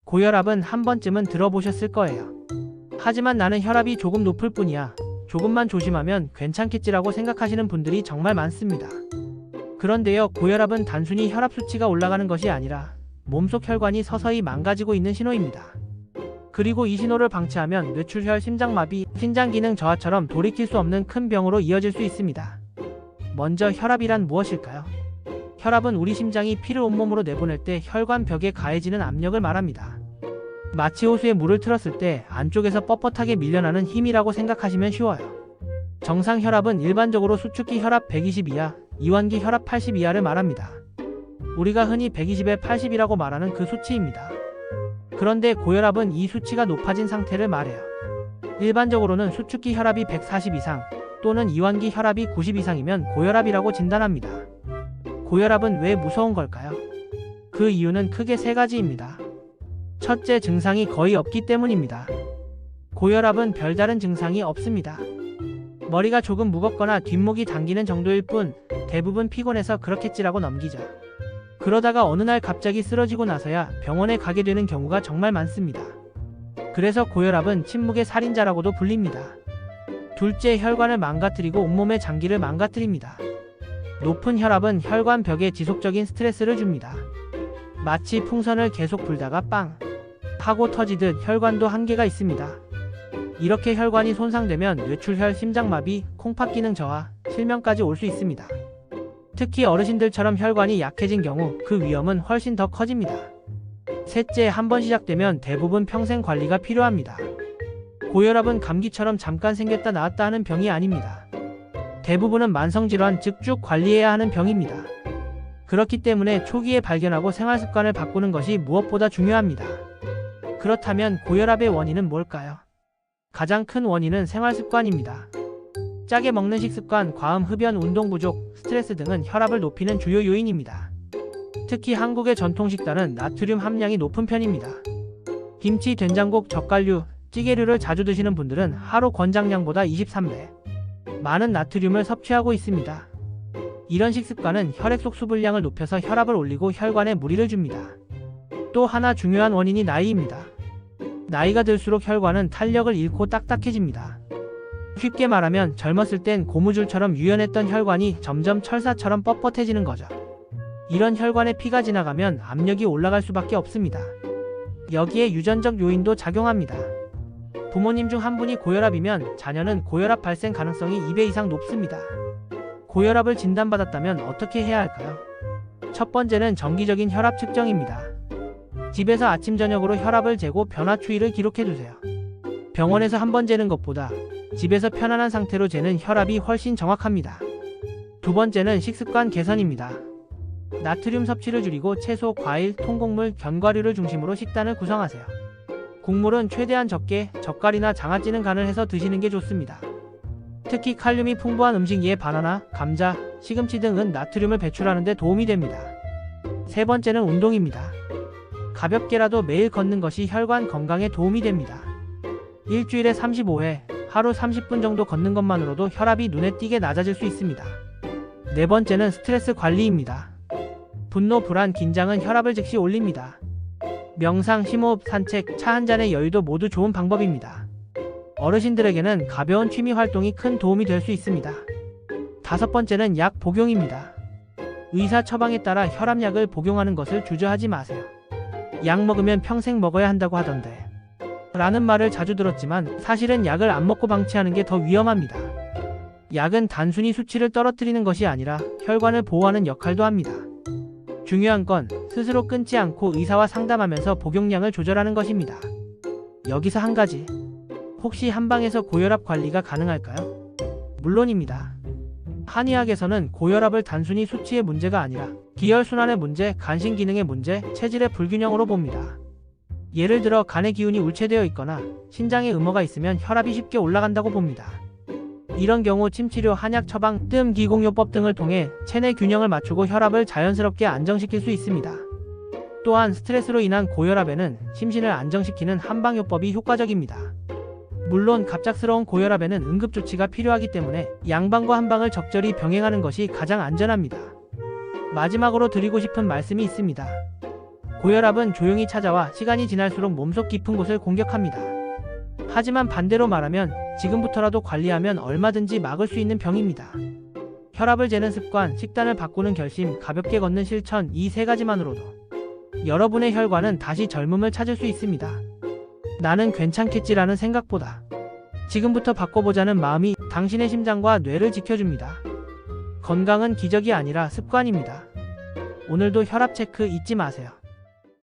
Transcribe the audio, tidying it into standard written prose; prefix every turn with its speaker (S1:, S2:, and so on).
S1: 고혈압은 한 번쯤은 들어보셨을 거예요. 하지만 나는 혈압이 조금 높을 뿐이야, 조금만 조심하면 괜찮겠지라고 생각하시는 분들이 정말 많습니다. 그런데요, 고혈압은 단순히 혈압 수치가 올라가는 것이 아니라 몸속 혈관이 서서히 망가지고 있는 신호입니다. 그리고 이 신호를 방치하면 뇌출혈, 심장마비, 신장기능 저하처럼 돌이킬 수 없는 큰 병으로 이어질 수 있습니다. 먼저 혈압이란 무엇일까요? 혈압은 우리 심장이 피를 온몸으로 내보낼 때 혈관 벽에 가해지는 압력을 말합니다. 마치 호수에 물을 틀었을 때 안쪽에서 뻣뻣하게 밀려나는 힘이라고 생각하시면 쉬워요. 정상 혈압은 일반적으로 수축기 혈압 120 이하, 이완기 혈압 80 이하를 말합니다. 우리가 흔히 120에 80이라고 말하는 그 수치입니다. 그런데 고혈압은 이 수치가 높아진 상태를 말해요. 일반적으로는 수축기 혈압이 140 이상 또는 이완기 혈압이 90 이상이면 고혈압이라고 진단합니다. 고혈압은 왜 무서운 걸까요? 그 이유는 크게 세 가지입니다. 첫째, 증상이 거의 없기 때문입니다. 고혈압은 별다른 증상이 없습니다. 머리가 조금 무겁거나 뒷목이 당기는 정도일 뿐 대부분 피곤해서 그렇겠지라고 넘기죠. 그러다가 어느 날 갑자기 쓰러지고 나서야 병원에 가게 되는 경우가 정말 많습니다. 그래서 고혈압은 침묵의 살인자라고도 불립니다. 둘째, 혈관을 망가뜨리고 온몸의 장기를 망가뜨립니다. 높은 혈압은 혈관 벽에 지속적인 스트레스를 줍니다. 마치 풍선을 계속 불다가 빵 하고 터지듯 혈관도 한계가 있습니다. 이렇게 혈관이 손상되면 뇌출혈, 심장마비, 콩팥 기능 저하, 실명까지 올 수 있습니다. 특히 어르신들처럼 혈관이 약해진 경우 그 위험은 훨씬 더 커집니다. 셋째, 한번 시작되면 대부분 평생 관리가 필요합니다. 고혈압은 감기처럼 잠깐 생겼다 나았다 하는 병이 아닙니다. 대부분은 만성질환, 즉 쭉 관리해야 하는 병입니다. 그렇기 때문에 초기에 발견하고 생활습관을 바꾸는 것이 무엇보다 중요합니다. 그렇다면 고혈압의 원인은 뭘까요? 가장 큰 원인은 생활습관입니다. 짜게 먹는 식습관, 과음, 흡연, 운동 부족, 스트레스 등은 혈압을 높이는 주요 요인입니다. 특히 한국의 전통 식단은 나트륨 함량이 높은 편입니다. 김치, 된장국, 젓갈류, 찌개류를 자주 드시는 분들은 하루 권장량보다 23배 많은 나트륨을 섭취하고 있습니다. 이런 식습관은 혈액 속 수분량을 높여서 혈압을 올리고 혈관에 무리를 줍니다. 또 하나 중요한 원인이 나이입니다. 나이가 들수록 혈관은 탄력을 잃고 딱딱해집니다. 쉽게 말하면 젊었을 땐 고무줄처럼 유연했던 혈관이 점점 철사처럼 뻣뻣해지는 거죠. 이런 혈관에 피가 지나가면 압력이 올라갈 수밖에 없습니다. 여기에 유전적 요인도 작용합니다. 부모님 중 한 분이 고혈압이면 자녀는 고혈압 발생 가능성이 2배 이상 높습니다. 고혈압을 진단받았다면 어떻게 해야 할까요? 첫 번째는 정기적인 혈압 측정입니다. 집에서 아침 저녁으로 혈압을 재고 변화 추이를 기록해두세요. 병원에서 한 번 재는 것보다 집에서 편안한 상태로 재는 혈압이 훨씬 정확합니다. 두 번째는 식습관 개선입니다. 나트륨 섭취를 줄이고 채소, 과일, 통곡물, 견과류를 중심으로 식단을 구성하세요. 국물은 최대한 적게 젓갈이나 장아찌는 간을 해서 드시는 게 좋습니다. 특히 칼륨이 풍부한 음식이에 바나나, 감자, 시금치 등은 나트륨을 배출하는 데 도움이 됩니다. 세 번째는 운동입니다. 가볍게라도 매일 걷는 것이 혈관 건강에 도움이 됩니다. 일주일에 35회, 하루 30분 정도 걷는 것만으로도 혈압이 눈에 띄게 낮아질 수 있습니다. 네 번째는 스트레스 관리입니다. 분노, 불안, 긴장은 혈압을 즉시 올립니다. 명상, 심호흡, 산책, 차 한 잔의 여유도 모두 좋은 방법입니다. 어르신들에게는 가벼운 취미 활동이 큰 도움이 될 수 있습니다. 다섯 번째는 약 복용입니다. 의사 처방에 따라 혈압약을 복용하는 것을 주저하지 마세요. 약 먹으면 평생 먹어야 한다고 하던데 라는 말을 자주 들었지만 사실은 약을 안 먹고 방치하는 게 더 위험합니다. 약은 단순히 수치를 떨어뜨리는 것이 아니라 혈관을 보호하는 역할도 합니다. 중요한 건 스스로 끊지 않고 의사와 상담하면서 복용량을 조절하는 것입니다. 여기서 한 가지. 혹시 한방에서 고혈압 관리가 가능할까요? 물론입니다. 한의학에서는 고혈압을 단순히 수치의 문제가 아니라 기혈순환의 문제, 간신 기능의 문제, 체질의 불균형으로 봅니다. 예를 들어 간의 기운이 울체되어 있거나 신장에 음모가 있으면 혈압이 쉽게 올라간다고 봅니다. 이런 경우 침치료, 한약 처방, 뜸 기공요법 등을 통해 체내 균형을 맞추고 혈압을 자연스럽게 안정시킬 수 있습니다. 또한 스트레스로 인한 고혈압에는 심신을 안정시키는 한방요법이 효과적입니다. 물론 갑작스러운 고혈압에는 응급조치가 필요하기 때문에 양방과 한방을 적절히 병행하는 것이 가장 안전합니다. 마지막으로 드리고 싶은 말씀이 있습니다. 고혈압은 조용히 찾아와 시간이 지날수록 몸속 깊은 곳을 공격합니다. 하지만 반대로 말하면 지금부터라도 관리하면 얼마든지 막을 수 있는 병입니다. 혈압을 재는 습관, 식단을 바꾸는 결심, 가볍게 걷는 실천, 이 세 가지만으로도 여러분의 혈관은 다시 젊음을 찾을 수 있습니다. 나는 괜찮겠지라는 생각보다 지금부터 바꿔보자는 마음이 당신의 심장과 뇌를 지켜줍니다. 건강은 기적이 아니라 습관입니다. 오늘도 혈압 체크 잊지 마세요.